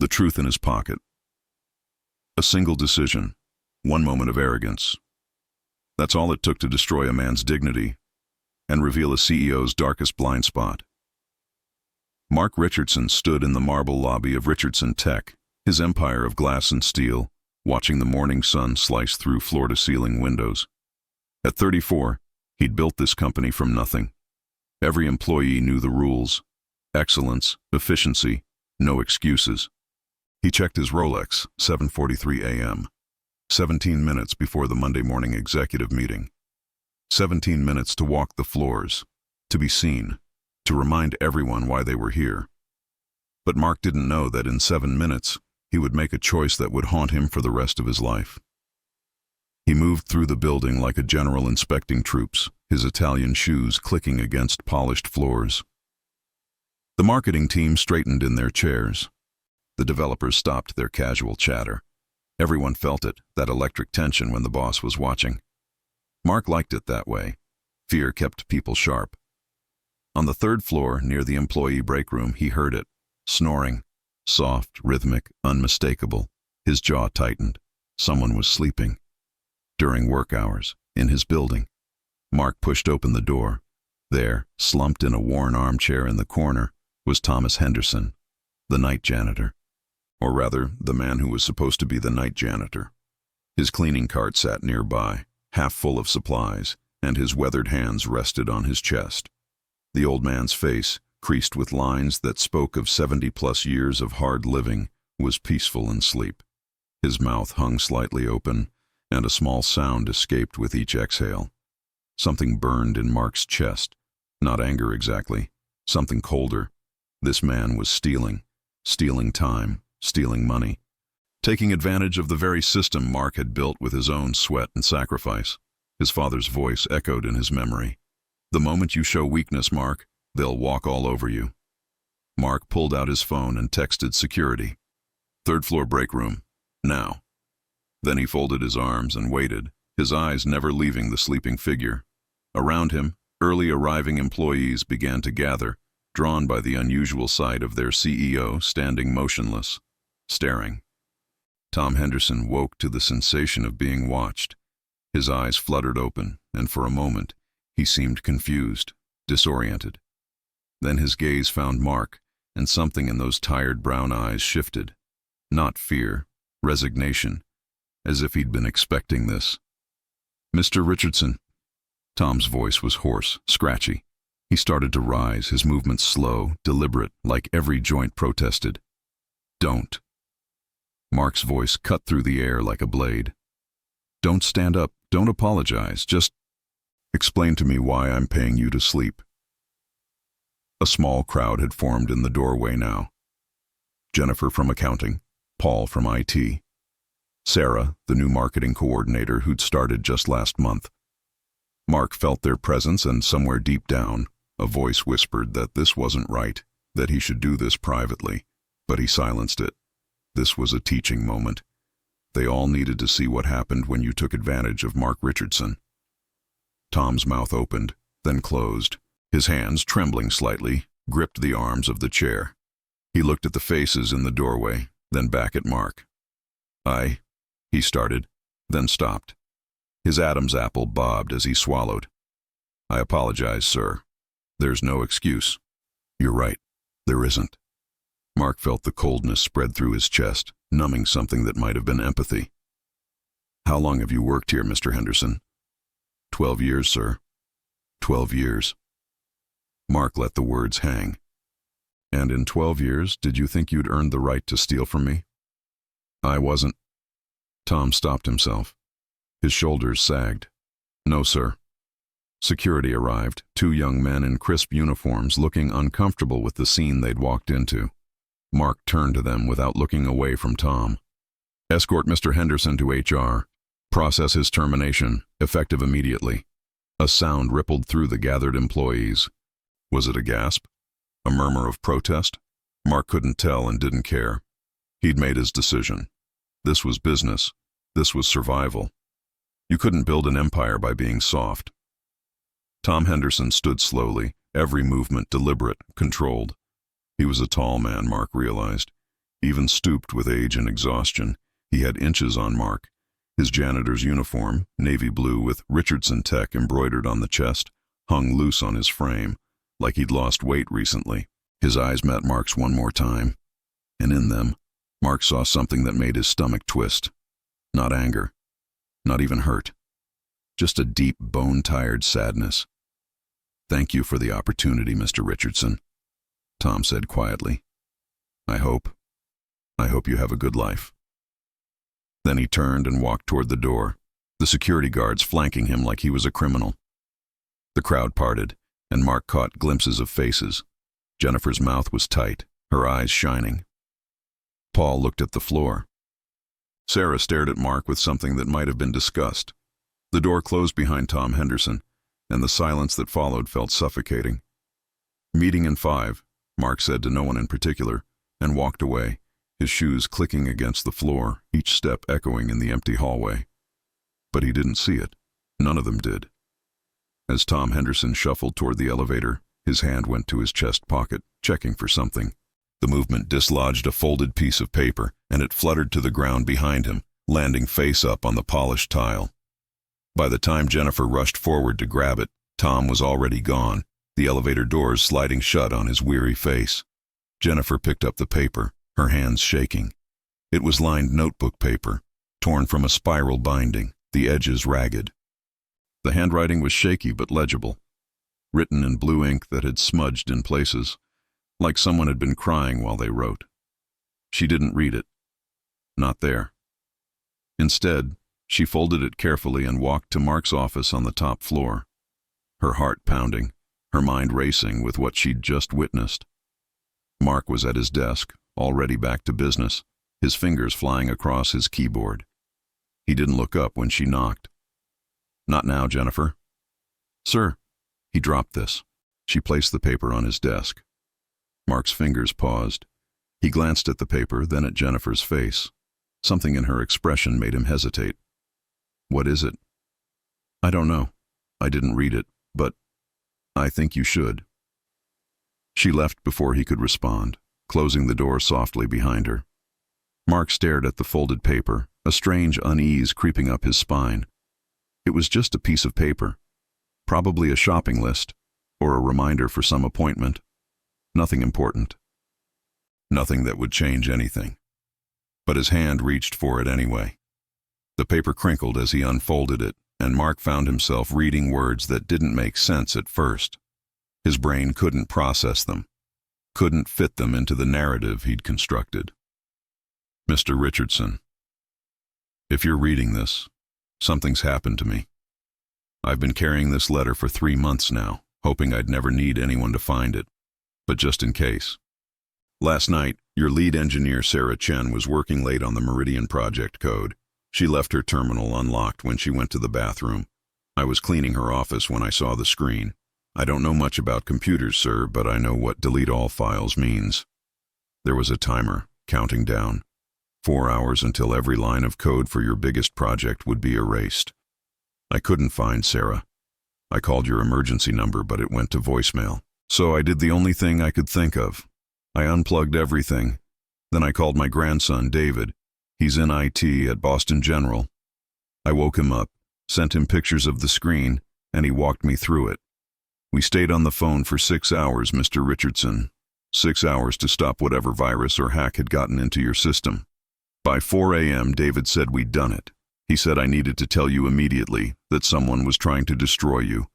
the truth in his pocket. A single decision, one moment of arrogance. That's all it took to destroy a man's dignity and reveal a CEO's darkest blind spot. Mark Richardson stood in the marble lobby of Richardson Tech, his empire of glass and steel, watching the morning sun slice through floor-to-ceiling windows. At 34, he'd built this company from nothing. Every employee knew the rules. Excellence, efficiency, no excuses. He checked his Rolex, 7:43 a.m. 17 minutes before the Monday morning executive meeting. 17 minutes to walk the floors, to be seen, to remind everyone why they were here. But Mark didn't know that in 7 minutes, he would make a choice that would haunt him for the rest of his life. He moved through the building like a general inspecting troops, his Italian shoes clicking against polished floors. The marketing team straightened in their chairs. The developers stopped their casual chatter. Everyone felt it, that electric tension when the boss was watching. Mark liked it that way. Fear kept people sharp. On the third floor, near the employee break room, he heard it, snoring. Soft, rhythmic, unmistakable. His jaw tightened. Someone was sleeping. During work hours, in his building. Mark pushed open the door. There, slumped in a worn armchair in the corner, was Thomas Henderson, the night janitor. Or rather, the man who was supposed to be the night janitor. His cleaning cart sat nearby, half full of supplies, and his weathered hands rested on his chest. The old man's face, creased with lines that spoke of 70-plus years of hard living, was peaceful in sleep. His mouth hung slightly open, and a small sound escaped with each exhale. Something burned in Mark's chest. Not anger exactly, something colder. This man was stealing time, stealing money, taking advantage of the very system Mark had built with his own sweat and sacrifice. His father's voice echoed in his memory. "The moment you show weakness, Mark, they'll walk all over you." Mark pulled out his phone and texted security. "Third floor break room. Now." Then he folded his arms and waited, his eyes never leaving the sleeping figure. Around him, early arriving employees began to gather, drawn by the unusual sight of their CEO standing motionless, staring. Tom Henderson woke to the sensation of being watched. His eyes fluttered open, and for a moment, he seemed confused, disoriented. Then his gaze found Mark, and something in those tired brown eyes shifted. Not fear, resignation, as if he'd been expecting this. "Mr. Richardson." Tom's voice was hoarse, scratchy. He started to rise, his movements slow, deliberate, like every joint protested. "Don't." Mark's voice cut through the air like a blade. "Don't stand up, don't apologize, just explain to me why I'm paying you to sleep." A small crowd had formed in the doorway now. Jennifer from accounting, Paul from IT, Sarah, the new marketing coordinator who'd started just last month. Mark felt their presence, and somewhere deep down, a voice whispered that this wasn't right, that he should do this privately, but he silenced it. This was a teaching moment. They all needed to see what happened when you took advantage of Mark Richardson. Tom's mouth opened, then closed. His hands, trembling slightly, gripped the arms of the chair. He looked at the faces in the doorway, then back at Mark. He started, then stopped. His Adam's apple bobbed as he swallowed. "I apologize, sir. There's no excuse." "You're right. There isn't." Mark felt the coldness spread through his chest, numbing something that might have been empathy. "How long have you worked here, Mr. Henderson?" 12 years, sir." 12 years. Mark let the words hang. "And in 12 years, did you think you'd earned the right to steal from me?" "I wasn't." Tom stopped himself. His shoulders sagged. "No, sir." Security arrived, 2 young men in crisp uniforms looking uncomfortable with the scene they'd walked into. Mark turned to them without looking away from Tom. "Escort Mr. Henderson to HR. Process his termination, effective immediately." A sound rippled through the gathered employees. Was it a gasp? A murmur of protest? Mark couldn't tell and didn't care. He'd made his decision. This was business. This was survival. You couldn't build an empire by being soft. Tom Henderson stood slowly, every movement deliberate, controlled. He was a tall man, Mark realized. Even stooped with age and exhaustion, he had inches on Mark. His janitor's uniform, navy blue with Richardson Tech embroidered on the chest, hung loose on his frame, like he'd lost weight recently. His eyes met Mark's one more time, and in them, Mark saw something that made his stomach twist. Not anger, not even hurt, just a deep, bone-tired sadness. "Thank you for the opportunity, Mr. Richardson," Tom said quietly. I hope you have a good life." Then he turned and walked toward the door, the security guards flanking him like he was a criminal. The crowd parted, and Mark caught glimpses of faces. Jennifer's mouth was tight, her eyes shining. Paul looked at the floor. Sarah stared at Mark with something that might have been disgust. The door closed behind Tom Henderson, and the silence that followed felt suffocating. "Meeting in 5, Mark said to no one in particular, and walked away, his shoes clicking against the floor, each step echoing in the empty hallway. But he didn't see it. None of them did. As Tom Henderson shuffled toward the elevator, his hand went to his chest pocket, checking for something. The movement dislodged a folded piece of paper, and it fluttered to the ground behind him, landing face up on the polished tile. By the time Jennifer rushed forward to grab it, Tom was already gone, the elevator doors sliding shut on his weary face. Jennifer picked up the paper, her hands shaking. It was lined notebook paper, torn from a spiral binding, the edges ragged. The handwriting was shaky but legible, written in blue ink that had smudged in places, like someone had been crying while they wrote. She didn't read it. Not there. Instead, she folded it carefully and walked to Mark's office on the top floor, her heart pounding, her mind racing with what she'd just witnessed. Mark was at his desk, already back to business, his fingers flying across his keyboard. He didn't look up when she knocked. "Not now, Jennifer." "Sir." He dropped this. She placed the paper on his desk. Mark's fingers paused. He glanced at the paper, then at Jennifer's face. Something in her expression made him hesitate. "What is it?" "I don't know. I didn't read it, but I think you should." She left before he could respond, closing the door softly behind her. Mark stared at the folded paper, a strange unease creeping up his spine. It was just a piece of paper, probably a shopping list, or a reminder for some appointment. Nothing important. Nothing that would change anything. But his hand reached for it anyway. The paper crinkled as he unfolded it, and Mark found himself reading words that didn't make sense at first. His brain couldn't process them, couldn't fit them into the narrative he'd constructed. "Mr. Richardson, if you're reading this, something's happened to me. I've been carrying this letter for 3 months now, hoping I'd never need anyone to find it, but just in case. Last night, your lead engineer Sarah Chen was working late on the Meridian project code. She left her terminal unlocked when she went to the bathroom. I was cleaning her office when I saw the screen. I don't know much about computers, sir, but I know what delete all files means." There was a timer, counting down. 4 hours until every line of code for your biggest project would be erased. I couldn't find Sarah. I called your emergency number, but it went to voicemail. So I did the only thing I could think of. I unplugged everything. Then I called my grandson, David. He's in IT at Boston General. I woke him up, sent him pictures of the screen, and he walked me through it. We stayed on the phone for 6 hours, Mr. Richardson. 6 hours to stop whatever virus or hack had gotten into your system. By 4 a.m., David said we'd done it. He said I needed to tell you immediately that someone was trying to destroy you.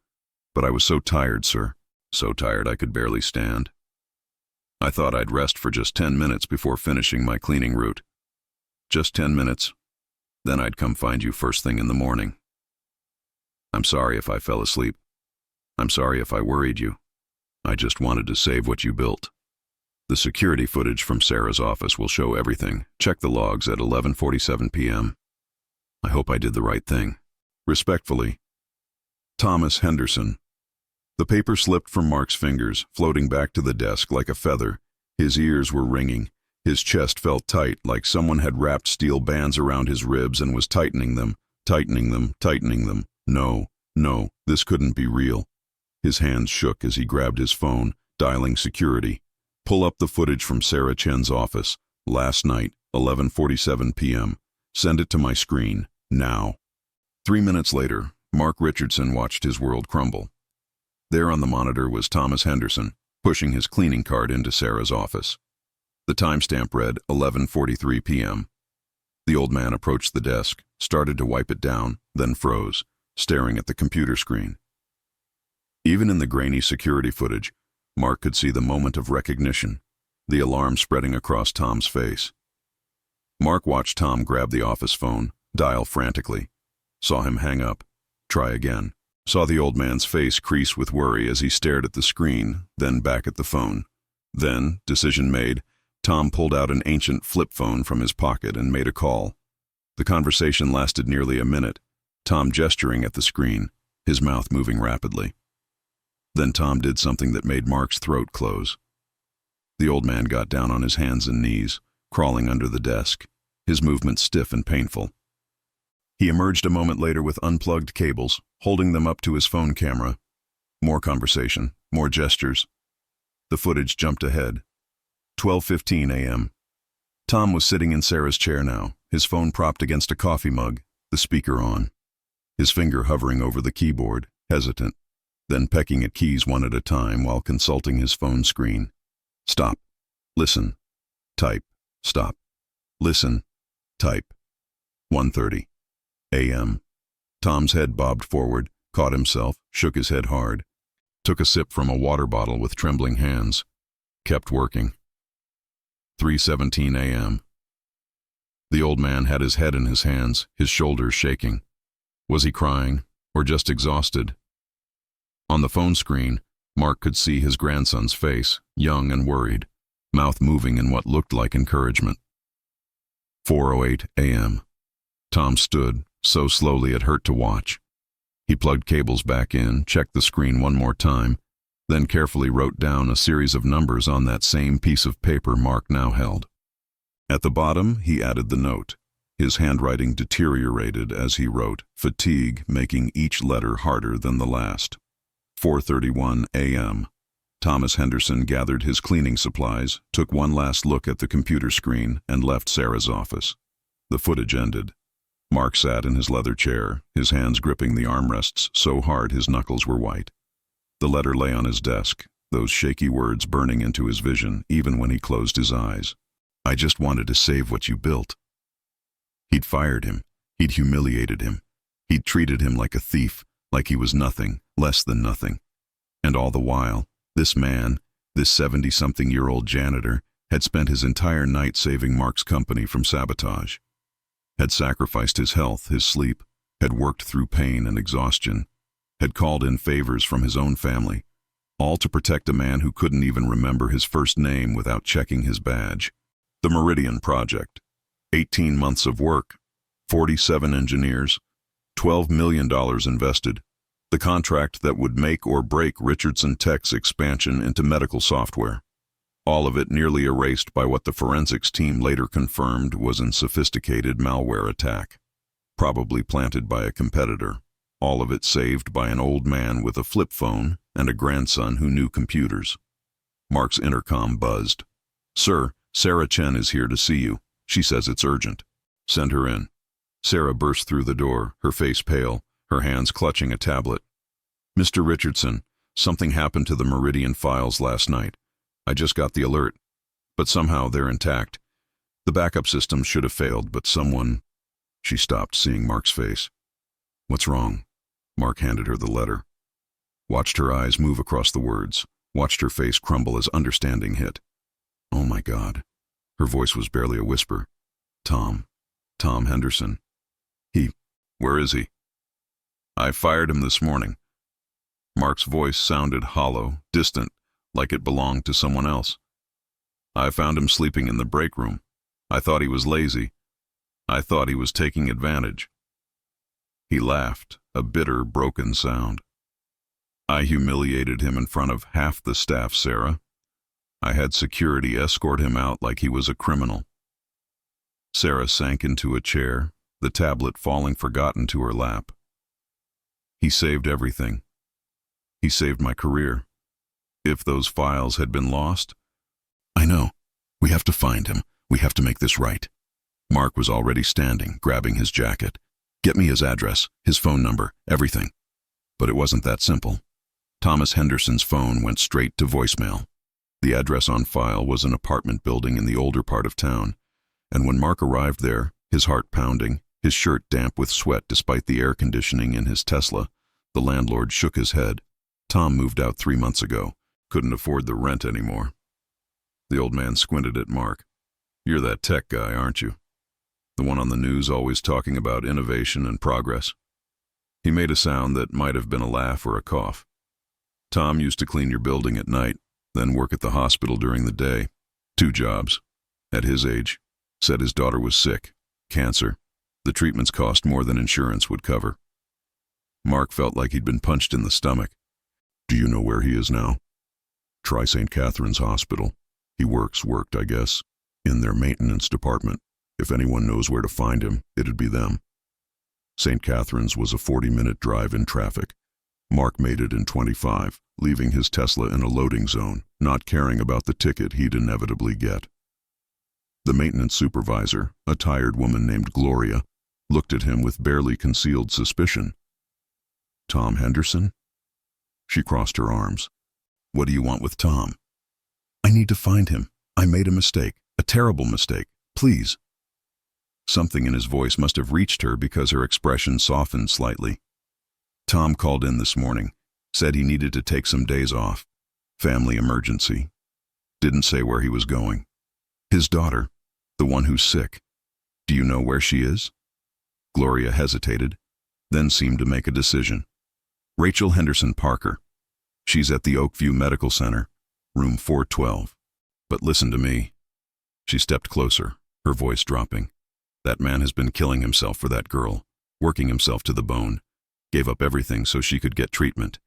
But I was so tired, sir. So tired I could barely stand. I thought I'd rest for just 10 minutes before finishing my cleaning route. Just 10 minutes. Then I'd come find you first thing in the morning. I'm sorry if I fell asleep. I'm sorry if I worried you. I just wanted to save what you built. The security footage from Sarah's office will show everything. Check the logs at 11:47 p.m. I hope I did the right thing. Respectfully, Thomas Henderson. The paper slipped from Mark's fingers, floating back to the desk like a feather. His ears were ringing. His chest felt tight, like someone had wrapped steel bands around his ribs and was tightening them, tightening them, tightening them. No, this couldn't be real. His hands shook as he grabbed his phone, dialing security. Pull up the footage from Sarah Chen's office. Last night, 11:47 p.m. Send it to my screen, now. 3 minutes later, Mark Richardson watched his world crumble. There on the monitor was Thomas Henderson, pushing his cleaning cart into Sarah's office. The timestamp read 11:43 p.m. The old man approached the desk, started to wipe it down, then froze, staring at the computer screen. Even in the grainy security footage, Mark could see the moment of recognition, the alarm spreading across Tom's face. Mark watched Tom grab the office phone, dial frantically, saw him hang up, try again, saw the old man's face crease with worry as he stared at the screen, then back at the phone. Then, decision made, Tom pulled out an ancient flip phone from his pocket and made a call. The conversation lasted nearly a minute, Tom gesturing at the screen, his mouth moving rapidly. Then Tom did something that made Mark's throat close. The old man got down on his hands and knees, crawling under the desk, his movements stiff and painful. He emerged a moment later with unplugged cables, holding them up to his phone camera. More conversation, more gestures. The footage jumped ahead. 12:15 a.m. Tom was sitting in Sarah's chair now, his phone propped against a coffee mug, the speaker on. His finger hovering over the keyboard, hesitant, then pecking at keys one at a time while consulting his phone screen. Stop. Listen. Type. Stop. Listen. Type. 1:30 a.m. Tom's head bobbed forward, caught himself, shook his head hard, took a sip from a water bottle with trembling hands, kept working. 3:17 a.m. The old man had his head in his hands, his shoulders shaking. Was he crying, or just exhausted? On the phone screen, Mark could see his grandson's face, young and worried, mouth moving in what looked like encouragement. 4:08 a.m. Tom stood, so slowly it hurt to watch. He plugged cables back in, checked the screen one more time, then carefully wrote down a series of numbers on that same piece of paper Mark now held. At the bottom, he added the note. His handwriting deteriorated as he wrote, fatigue making each letter harder than the last. 4:31 a.m. Thomas Henderson gathered his cleaning supplies, took one last look at the computer screen, and left Sarah's office. The footage ended. Mark sat in his leather chair, his hands gripping the armrests so hard his knuckles were white. The letter lay on his desk, those shaky words burning into his vision even when he closed his eyes. I just wanted to save what you built. He'd fired him. He'd humiliated him. He'd treated him like a thief, like he was nothing, less than nothing. And all the while, this man, this 70-something-year-old janitor, had spent his entire night saving Mark's company from sabotage. Had sacrificed his health, his sleep, had worked through pain and exhaustion, had called in favors from his own family, all to protect a man who couldn't even remember his first name without checking his badge. The Meridian Project. 18 months of work, 47 engineers, $12 million invested. The contract that would make or break Richardson Tech's expansion into medical software. All of it nearly erased by what the forensics team later confirmed was a sophisticated malware attack, probably planted by a competitor. All of it saved by an old man with a flip phone and a grandson who knew computers. Mark's intercom buzzed. "Sir, Sarah Chen is here to see you. She says it's urgent." "Send her in." Sarah burst through the door, her face pale, her hands clutching a tablet. "Mr. Richardson, something happened to the Meridian files last night. I just got the alert, but somehow they're intact. The backup system should have failed, but someone—" She stopped, seeing Mark's face. "What's wrong?" Mark handed her the letter. Watched her eyes move across the words, watched her face crumble as understanding hit. "Oh my God." Her voice was barely a whisper. Tom Henderson. Where is he?" "I fired him this morning." Mark's voice sounded hollow, distant, like it belonged to someone else. "I found him sleeping in the break room. I thought he was lazy. I thought he was taking advantage." He laughed, a bitter, broken sound. "I humiliated him in front of half the staff, Sarah. I had security escort him out like he was a criminal." Sarah sank into a chair, the tablet falling forgotten to her lap. "He saved everything. He saved my career. If those files had been lost—" "I know. We have to find him. We have to make this right. Mark was already standing, grabbing his jacket. Get me his address, his phone number, everything. But it wasn't that simple. Thomas Henderson's phone went straight to voicemail. The address on file was an apartment building in the older part of town, and when Mark arrived there, his heart pounding, his shirt damp with sweat despite the air conditioning in his Tesla, the landlord shook his head. Tom moved out 3 months ago. Couldn't afford the rent anymore. The old man squinted at Mark. You're that tech guy, aren't you? The one on the news always talking about innovation and progress. He made a sound that might have been a laugh or a cough. Tom used to clean your building at night, then work at the hospital during the day. 2 jobs. At his age. Said his daughter was sick. Cancer. The treatments cost more than insurance would cover. Mark felt like he'd been punched in the stomach. Do you know where he is now? Try St. Catherine's Hospital. He worked, I guess, in their maintenance department. If anyone knows where to find him, it'd be them. St. Catherine's was a 40-minute drive in traffic. Mark made it in 25, leaving his Tesla in a loading zone, not caring about the ticket he'd inevitably get. The maintenance supervisor, a tired woman named Gloria, looked at him with barely concealed suspicion. Tom Henderson? She crossed her arms. What do you want with Tom? I need to find him. I made a mistake, a terrible mistake. Please. Something in his voice must have reached her because her expression softened slightly. Tom called in this morning, said he needed to take some days off. Family emergency. Didn't say where he was going. His daughter, the one who's sick. Do you know where she is? Gloria hesitated, then seemed to make a decision. Rachel Henderson Parker. She's at the Oakview Medical Center, room 412. But listen to me. She stepped closer, her voice dropping. That man has been killing himself for that girl, working himself to the bone. Gave up everything so she could get treatment.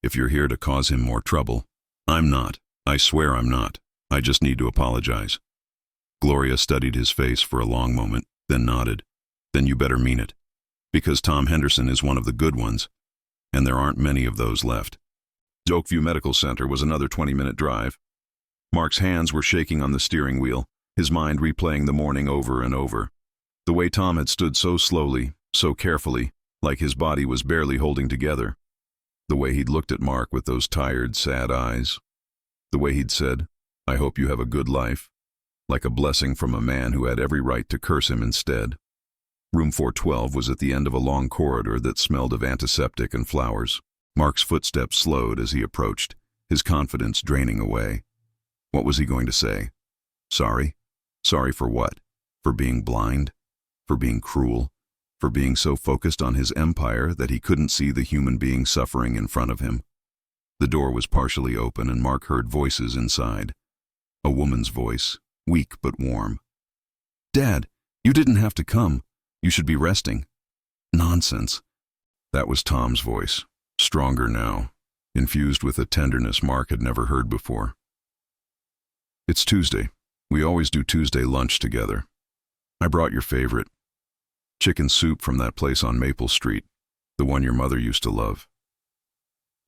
If you're here to cause him more trouble, I'm not. I swear I'm not. I just need to apologize. Gloria studied his face for a long moment, then nodded. Then you better mean it. Because Tom Henderson is one of the good ones, and there aren't many of those left. Oakview Medical Center was another 20-minute drive. Mark's hands were shaking on the steering wheel, his mind replaying the morning over and over. The way Tom had stood so slowly, so carefully, like his body was barely holding together. The way he'd looked at Mark with those tired, sad eyes. The way he'd said, I hope you have a good life, like a blessing from a man who had every right to curse him instead. Room 412 was at the end of a long corridor that smelled of antiseptic and flowers. Mark's footsteps slowed as he approached, his confidence draining away. What was he going to say? Sorry? Sorry for what? For being blind? For being cruel? For being so focused on his empire that he couldn't see the human being suffering in front of him? The door was partially open and Mark heard voices inside. A woman's voice, weak but warm. Dad, you didn't have to come. You should be resting. Nonsense. That was Tom's voice, stronger now, infused with a tenderness Mark had never heard before. It's Tuesday. We always do Tuesday lunch together. I brought your favorite. Chicken soup from that place on Maple Street, the one your mother used to love.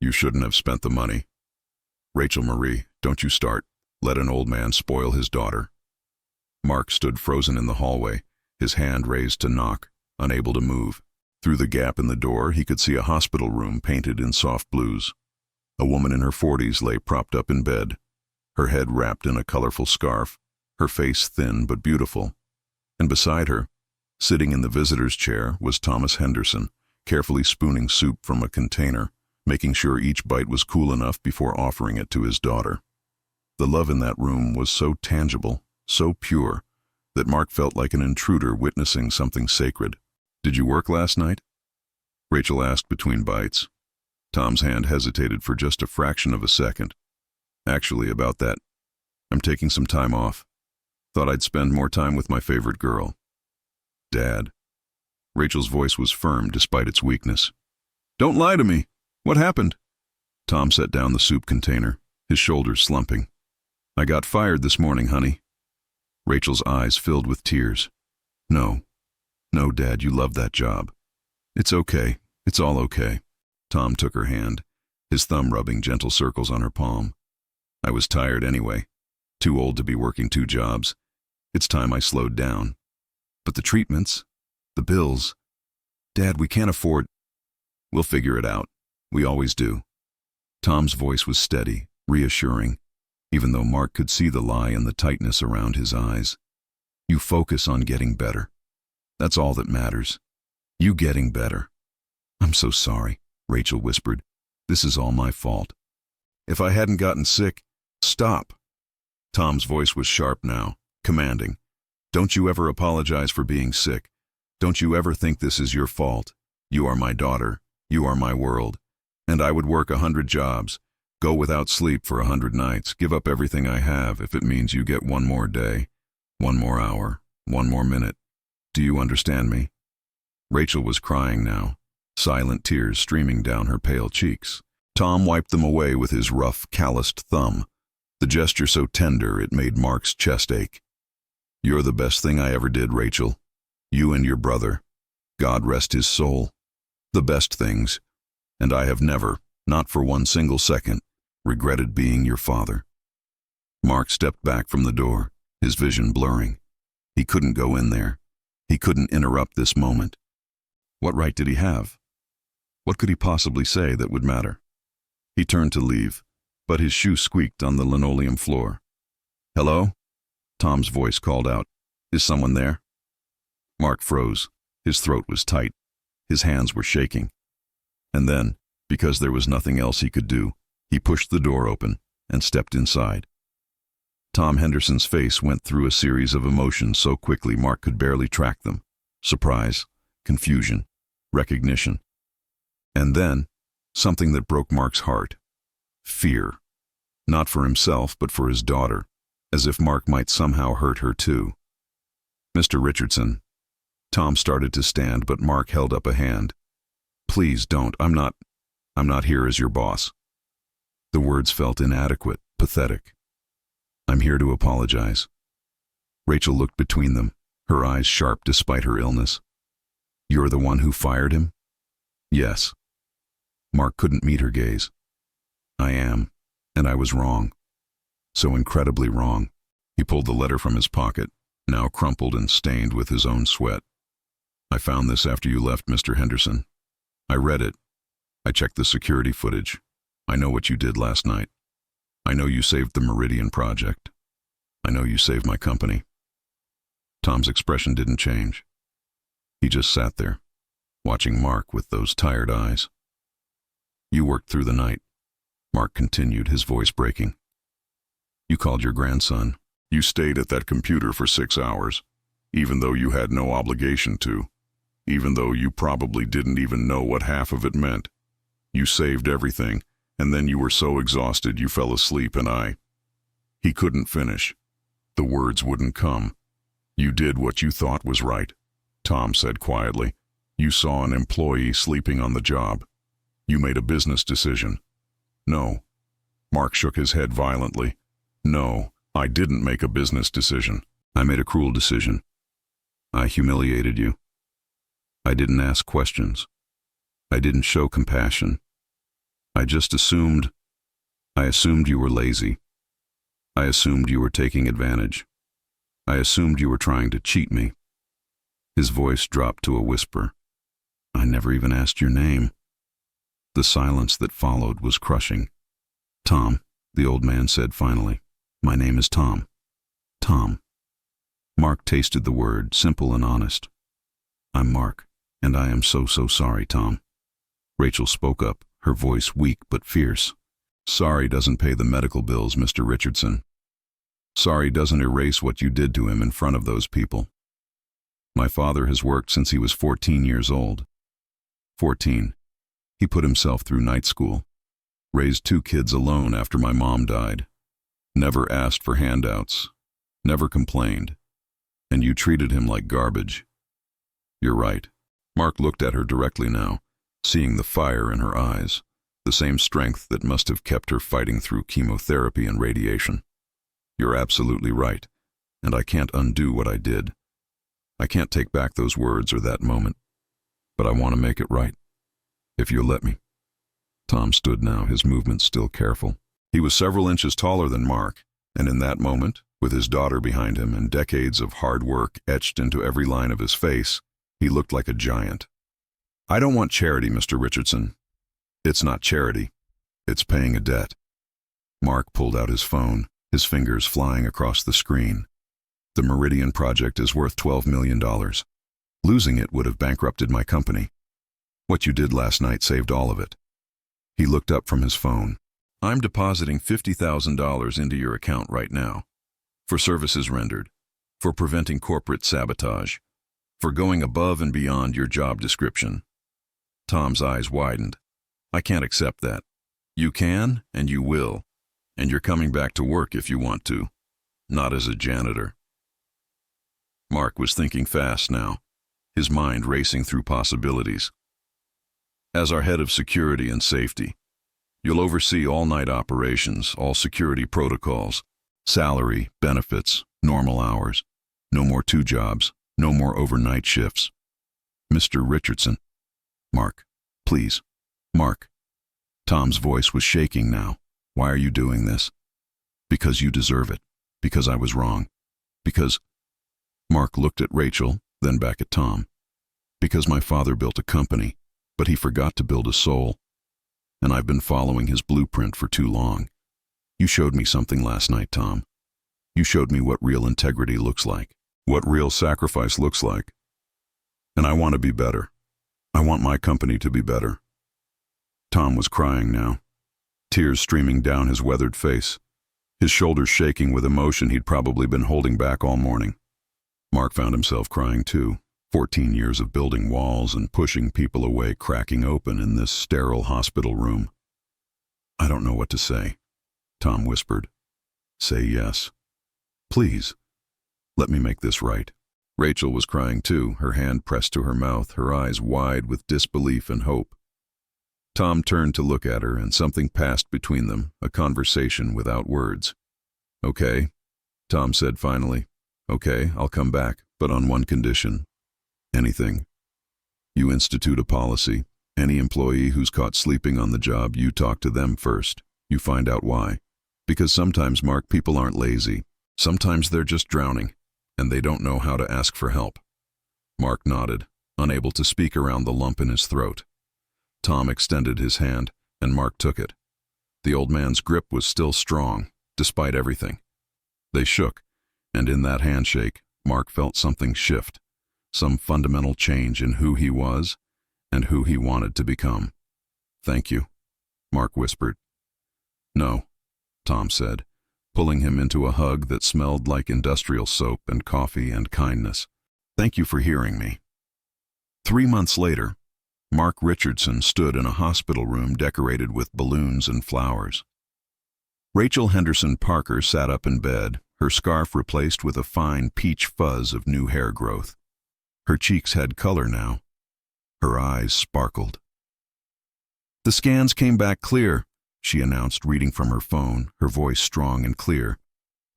You shouldn't have spent the money. Rachel Marie, don't you start. Let an old man spoil his daughter. Mark stood frozen in the hallway, his hand raised to knock, unable to move. Through the gap in the door, he could see a hospital room painted in soft blues. A woman in her 40s lay propped up in bed, her head wrapped in a colorful scarf, her face thin but beautiful. And beside her, sitting in the visitor's chair, was Thomas Henderson, carefully spooning soup from a container, making sure each bite was cool enough before offering it to his daughter. The love in that room was so tangible, so pure, that Mark felt like an intruder witnessing something sacred. Did you work last night? Rachel asked between bites. Tom's hand hesitated for just a fraction of a second. Actually, about that. I'm taking some time off. Thought I'd spend more time with my favorite girl. Dad. Rachel's voice was firm despite its weakness. Don't lie to me. What happened? Tom set down the soup container, his shoulders slumping. I got fired this morning, honey. Rachel's eyes filled with tears. No, Dad, you love that job. It's okay. It's all okay. Tom took her hand, his thumb rubbing gentle circles on her palm. I was tired anyway. Too old to be working 2 jobs. It's time I slowed down. But the treatments, the bills. Dad, we can't afford. We'll figure it out. We always do. Tom's voice was steady, reassuring, even though Mark could see the lie and the tightness around his eyes. You focus on getting better. That's all that matters. You getting better. I'm so sorry, Rachel whispered. This is all my fault. If I hadn't gotten sick, stop. Tom's voice was sharp now, commanding. Don't you ever apologize for being sick. Don't you ever think this is your fault. You are my daughter. You are my world. And I would work 100 jobs, go without sleep for 100 nights, give up everything I have if it means you get one more day, one more hour, one more minute. Do you understand me? Rachel was crying now, silent tears streaming down her pale cheeks. Tom wiped them away with his rough, calloused thumb, the gesture so tender it made Mark's chest ache. You're the best thing I ever did, Rachel. You and your brother. God rest his soul. The best things. And I have never, not for one single second, regretted being your father. Mark stepped back from the door, his vision blurring. He couldn't go in there. He couldn't interrupt this moment. What right did he have? What could he possibly say that would matter? He turned to leave, but his shoe squeaked on the linoleum floor. Hello? Tom's voice called out. Is someone there? Mark froze. His throat was tight. His hands were shaking. And then, because there was nothing else he could do, he pushed the door open and stepped inside. Tom Henderson's face went through a series of emotions so quickly Mark could barely track them. Surprise, confusion, recognition. And then, something that broke Mark's heart. Fear. Not for himself, but for his daughter, as if Mark might somehow hurt her too. Mr. Richardson. Tom started to stand, but Mark held up a hand. Please don't, I'm not here as your boss. The words felt inadequate, pathetic. I'm here to apologize. Rachel looked between them, her eyes sharp despite her illness. You're the one who fired him? Yes. Mark couldn't meet her gaze. I am, and I was wrong. So incredibly wrong. He pulled the letter from his pocket, now crumpled and stained with his own sweat. I found this after you left, Mr. Henderson. I read it. I checked the security footage. I know what you did last night. I know you saved the Meridian project. I know you saved my company. Tom's expression didn't change. He just sat there, watching Mark with those tired eyes. You worked through the night, Mark continued, his voice breaking. You called your grandson. You stayed at that computer for 6 hours, even though you had no obligation to, even though you probably didn't even know what half of it meant. You saved everything, and then you were so exhausted you fell asleep and He couldn't finish. The words wouldn't come. You did what you thought was right, Tom said quietly. You saw an employee sleeping on the job. You made a business decision. No. Mark shook his head violently. No, I didn't make a business decision. I made a cruel decision. I humiliated you. I didn't ask questions. I didn't show compassion. I just assumed. I assumed you were lazy. I assumed you were taking advantage. I assumed you were trying to cheat me. His voice dropped to a whisper. I never even asked your name. The silence that followed was crushing. Tom, the old man said finally. My name is Tom. Tom. Mark tasted the word, simple and honest. I'm Mark, and I am so sorry, Tom. Rachel spoke up, her voice weak but fierce. Sorry doesn't pay the medical bills, Mr. Richardson. Sorry doesn't erase what you did to him in front of those people. My father has worked since he was 14 years old. 14. He put himself through night school. Raised 2 kids alone after my mom died. Never asked for handouts. Never complained. And you treated him like garbage. You're right. Mark looked at her directly now, seeing the fire in her eyes, the same strength that must have kept her fighting through chemotherapy and radiation. You're absolutely right, and I can't undo what I did. I can't take back those words or that moment, but I want to make it right, if you'll let me. Tom stood now, his movements still careful. He was several inches taller than Mark, and in that moment, With his daughter behind him and decades of hard work etched into every line of his face, he looked like a giant. "I don't want charity, Mr. Richardson. It's not charity. It's paying a debt." Mark pulled out his phone, his fingers flying across the screen. "The Meridian project is worth $12 million. Losing it would have bankrupted my company. What you did last night saved all of it." He looked up from his phone. "I'm depositing $50,000 into your account right now. For services rendered, for preventing corporate sabotage, for going above and beyond your job description." Tom's eyes widened. "I can't accept that. You can, and you will. And you're coming back to work if you want to. Not as a janitor." Mark was thinking fast now, his mind racing through possibilities. "As our head of security and safety, you'll oversee all night operations, all security protocols, salary, benefits, normal hours. No more 2 jobs, no more overnight shifts. Mr. Richardson." "Mark, please. Mark." Tom's voice was shaking now. "Why are you doing this?" "Because you deserve it. Because I was wrong. Because—" Mark looked at Rachel, then back at Tom. "Because my father built a company, but he forgot to build a soul. And I've been following his blueprint for too long. You showed me something last night, Tom. You showed me what real integrity looks like, what real sacrifice looks like. And I want to be better. I want my company to be better." Tom was crying now, tears streaming down his weathered face, his shoulders shaking with emotion he'd probably been holding back all morning. Mark found himself crying too. 14 years of building walls and pushing people away, cracking open in this sterile hospital room. "I don't know what to say," Tom whispered. "Say yes. Please. Let me make this right." Rachel was crying too, her hand pressed to her mouth, her eyes wide with disbelief and hope. Tom turned to look at her, and something passed between them, a conversation without words. "Okay," Tom said finally. "Okay, I'll come back, but on one condition." "Anything?" "You institute a policy. Any employee who's caught sleeping on the job, you talk to them first. You find out why. Because sometimes, Mark, people aren't lazy. Sometimes they're just drowning, and they don't know how to ask for help." Mark nodded, unable to speak around the lump in his throat. Tom extended his hand, and Mark took it. The old man's grip was still strong, despite everything. They shook, and in that handshake, Mark felt something shift, some fundamental change in who he was and who he wanted to become. "Thank you," Mark whispered. "No," Tom said, pulling him into a hug that smelled like industrial soap and coffee and kindness. "Thank you for hearing me." 3 months later, Mark Richardson stood in a hospital room decorated with balloons and flowers. Rachel Henderson Parker sat up in bed, her scarf replaced with a fine peach fuzz of new hair growth. Her cheeks had color now. Her eyes sparkled. "The scans came back clear," she announced, reading from her phone, her voice strong and clear.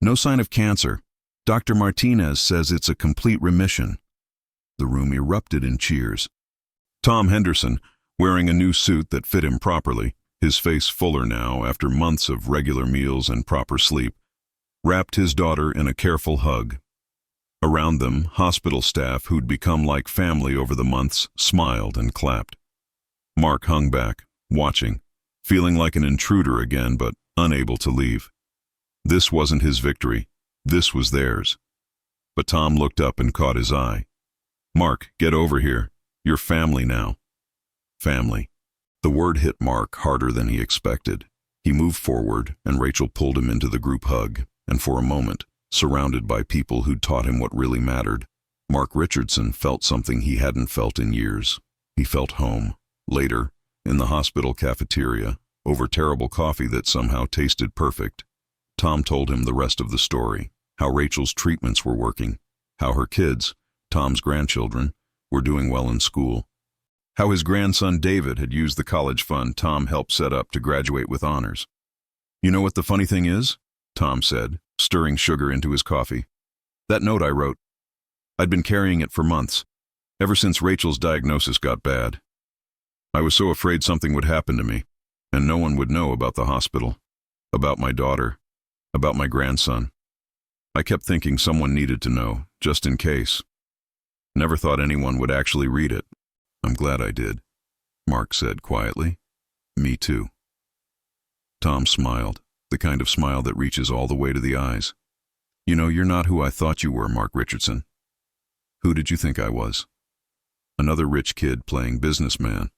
"No sign of cancer. Dr. Martinez says it's a complete remission." The room erupted in cheers. Tom Henderson, wearing a new suit that fit him properly, his face fuller now after months of regular meals and proper sleep, wrapped his daughter in a careful hug. Around them, hospital staff who'd become like family over the months smiled and clapped. Mark hung back, watching, feeling like an intruder again but unable to leave. This wasn't his victory. This was theirs. But Tom looked up and caught his eye. "Mark, get over here. You're family now." Family. The word hit Mark harder than he expected. He moved forward, and Rachel pulled him into the group hug, and for a moment, surrounded by people who'd taught him what really mattered, Mark Richardson felt something he hadn't felt in years. He felt home. Later, in the hospital cafeteria, over terrible coffee that somehow tasted perfect, Tom told him the rest of the story, how Rachel's treatments were working, how her kids, Tom's grandchildren, were doing well in school, how his grandson David had used the college fund Tom helped set up to graduate with honors. "You know what the funny thing is?" Tom said, stirring sugar into his coffee. "That note I wrote, I'd been carrying it for months, ever since Rachel's diagnosis got bad. I was so afraid something would happen to me, and no one would know about the hospital, about my daughter, about my grandson. I kept thinking someone needed to know, just in case. Never thought anyone would actually read it. I'm glad I did, Mark said quietly. Me too. Tom smiled, the kind of smile that reaches all the way to the eyes. You know, you're not who I thought you were, Mark Richardson. Who did you think I was? Another rich kid playing businessman.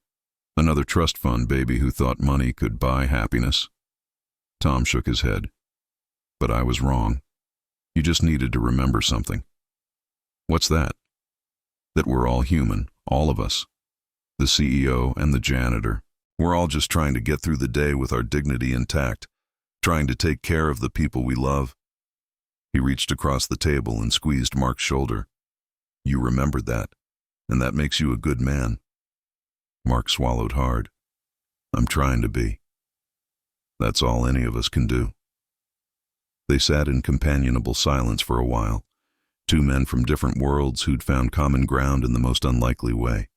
Another trust fund baby who thought money could buy happiness. Tom shook his head. But I was wrong. You just needed to remember something. What's that? That we're all human, all of us. The CEO and the janitor. We're all just trying to get through the day with our dignity intact, trying to take care of the people we love. He reached across the table and squeezed Mark's shoulder. You remembered that, and that makes you a good man. Mark swallowed hard. I'm trying to be. That's all any of us can do. They sat in companionable silence for a while, two men from different worlds who'd found common ground in the most unlikely way.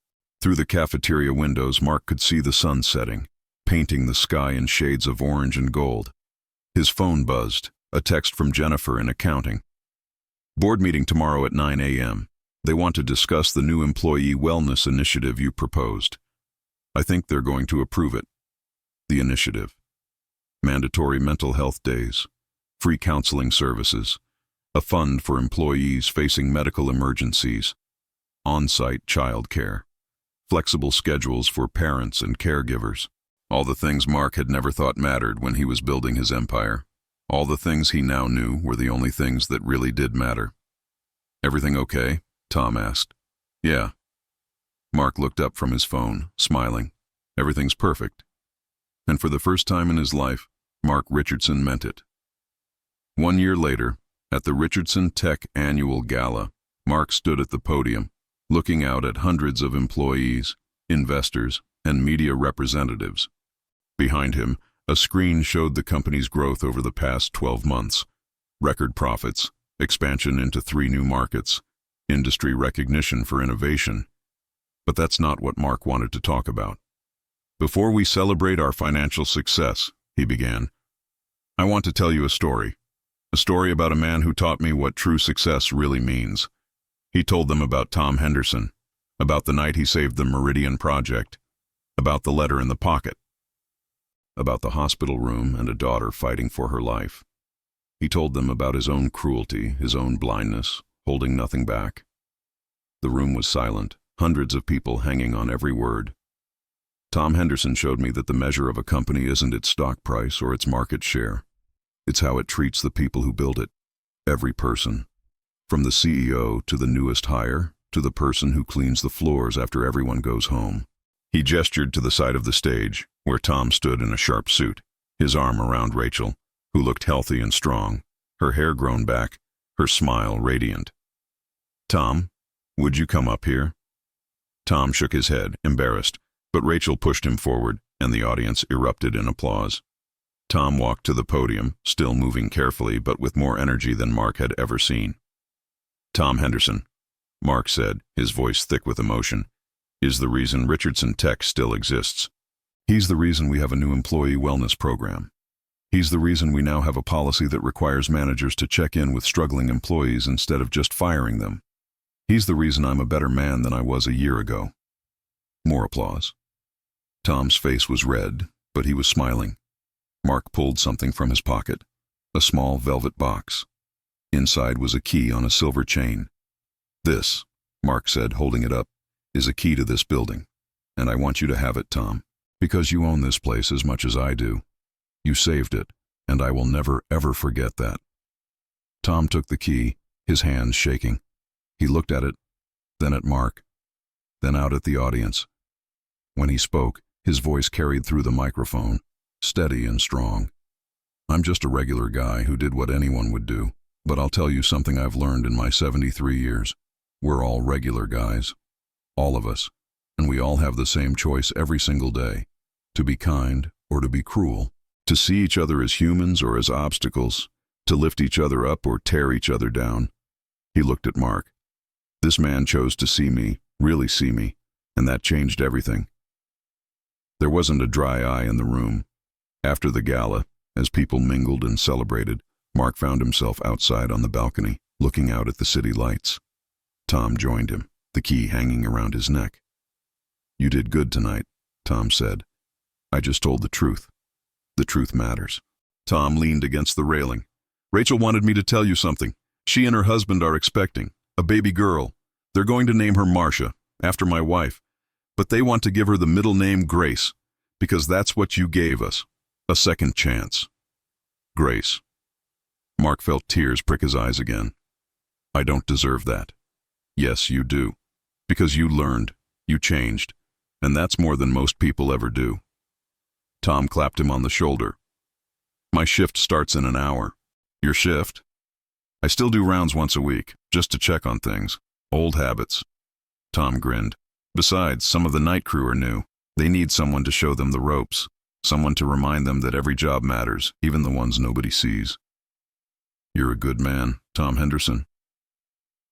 Through the cafeteria windows, Mark could see the sun setting, painting the sky in shades of orange and gold. His phone buzzed, a text from Jennifer in accounting. Board meeting tomorrow at 9 a.m. They want to discuss the new employee wellness initiative you proposed. I think they're going to approve it. The initiative. Mandatory mental health days, free counseling services, a fund for employees facing medical emergencies, on-site child care, flexible schedules for parents and caregivers. All the things Mark had never thought mattered when he was building his empire. All the things he now knew were the only things that really did matter. Everything okay? Tom asked. Yeah. Mark looked up from his phone, smiling. Everything's perfect. And for the first time in his life, Mark Richardson meant it. 1 year later, at the Richardson Tech Annual Gala, Mark stood at the podium, looking out at hundreds of employees, investors, and media representatives. Behind him, a screen showed the company's growth over the past 12 months, record profits, expansion into 3 new markets, industry recognition for innovation. But that's not what Mark wanted to talk about. Before we celebrate our financial success, he began, I want to tell you a story about a man who taught me what true success really means. He told them about Tom Henderson, about the night he saved the Meridian Project, about the letter in the pocket, about the hospital room and a daughter fighting for her life. He told them about his own cruelty, his own blindness, holding nothing back. The room was silent, hundreds of people hanging on every word. Tom Henderson showed me that the measure of a company isn't its stock price or its market share. It's how it treats the people who build it, every person. From the CEO to the newest hire, to the person who cleans the floors after everyone goes home. He gestured to the side of the stage, where Tom stood in a sharp suit, his arm around Rachel, who looked healthy and strong, her hair grown back, her smile radiant. Tom, would you come up here? Tom shook his head, embarrassed, but Rachel pushed him forward, and the audience erupted in applause. Tom walked to the podium, still moving carefully but with more energy than Mark had ever seen. Tom Henderson, Mark said, his voice thick with emotion, is the reason Richardson Tech still exists. He's the reason we have a new employee wellness program. He's the reason we now have a policy that requires managers to check in with struggling employees instead of just firing them. He's the reason I'm a better man than I was a year ago. More applause. Tom's face was red, but he was smiling. Mark pulled something from his pocket, a small velvet box. Inside was a key on a silver chain. This, Mark said, holding it up, is a key to this building, and I want you to have it, Tom, because you own this place as much as I do. You saved it, and I will never, ever forget that. Tom took the key, his hands shaking. He looked at it, then at Mark, then out at the audience. When he spoke, his voice carried through the microphone, steady and strong. I'm just a regular guy who did what anyone would do, but I'll tell you something I've learned in my 73 years. We're all regular guys, all of us, and we all have the same choice every single day, to be kind or to be cruel, to see each other as humans or as obstacles, to lift each other up or tear each other down. He looked at Mark. This man chose to see me, really see me, and that changed everything. There wasn't a dry eye in the room. After the gala, as people mingled and celebrated, Mark found himself outside on the balcony, looking out at the city lights. Tom joined him, the key hanging around his neck. "You did good tonight," Tom said. "I just told the truth. The truth matters." Tom leaned against the railing. "Rachel wanted me to tell you something. She and her husband are expecting a baby girl. They're going to name her Marcia, after my wife, but they want to give her the middle name Grace, because that's what you gave us, a second chance." Grace. Mark felt tears prick his eyes again. "I don't deserve that." "Yes, you do. Because you learned, you changed, and that's more than most people ever do." Tom clapped him on the shoulder. "My shift starts in an hour." "Your shift?" "I still do rounds once a week, just to check on things. Old habits." Tom grinned. "Besides, some of the night crew are new. They need someone to show them the ropes, someone to remind them that every job matters, even the ones nobody sees." "You're a good man, Tom Henderson."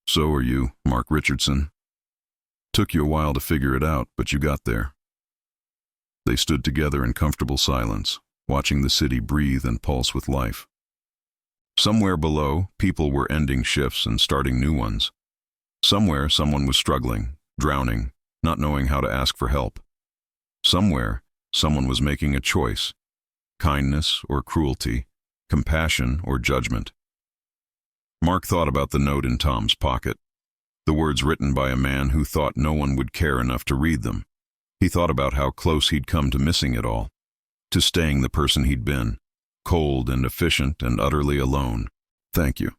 "So are you, Mark Richardson. Took you a while to figure it out, but you got there." They stood together in comfortable silence, watching the city breathe and pulse with life. Somewhere below, people were ending shifts and starting new ones. Somewhere, someone was struggling, drowning, not knowing how to ask for help. Somewhere, someone was making a choice: kindness or cruelty, compassion or judgment. Mark thought about the note in Tom's pocket, the words written by a man who thought no one would care enough to read them. He thought about how close he'd come to missing it all, to staying the person he'd been, cold and efficient and utterly alone. "Thank you,"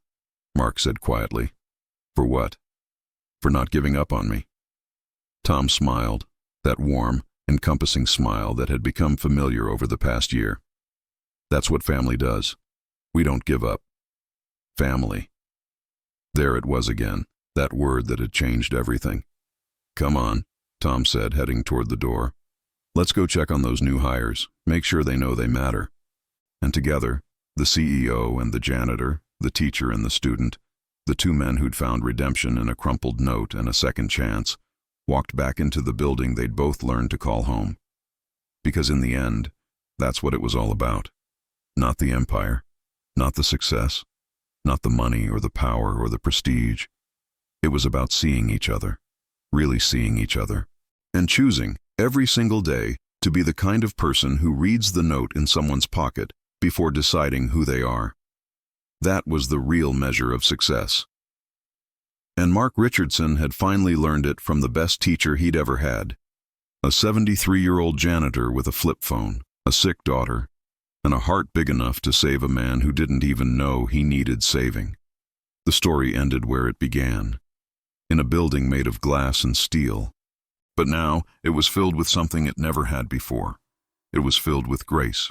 Mark said quietly. "For what?" "For not giving up on me." Tom smiled, that warm, encompassing smile that had become familiar over the past year. "That's what family does. We don't give up." Family. There it was again, that word that had changed everything. "Come on," Tom said, heading toward the door. "Let's go check on those new hires, make sure they know they matter." And together, the CEO and the janitor, the teacher and the student, the two men who'd found redemption in a crumpled note and a second chance, walked back into the building they'd both learned to call home. Because in the end, that's what it was all about. Not the empire, not the success, not the money or the power or the prestige. It was about seeing each other, really seeing each other, and choosing, every single day, to be the kind of person who reads the note in someone's pocket before deciding who they are. That was the real measure of success. And Mark Richardson had finally learned it from the best teacher he'd ever had. A 73-year-old janitor with a flip phone, a sick daughter, and a heart big enough to save a man who didn't even know he needed saving. The story ended where it began, in a building made of glass and steel. But now it was filled with something it never had before. It was filled with grace.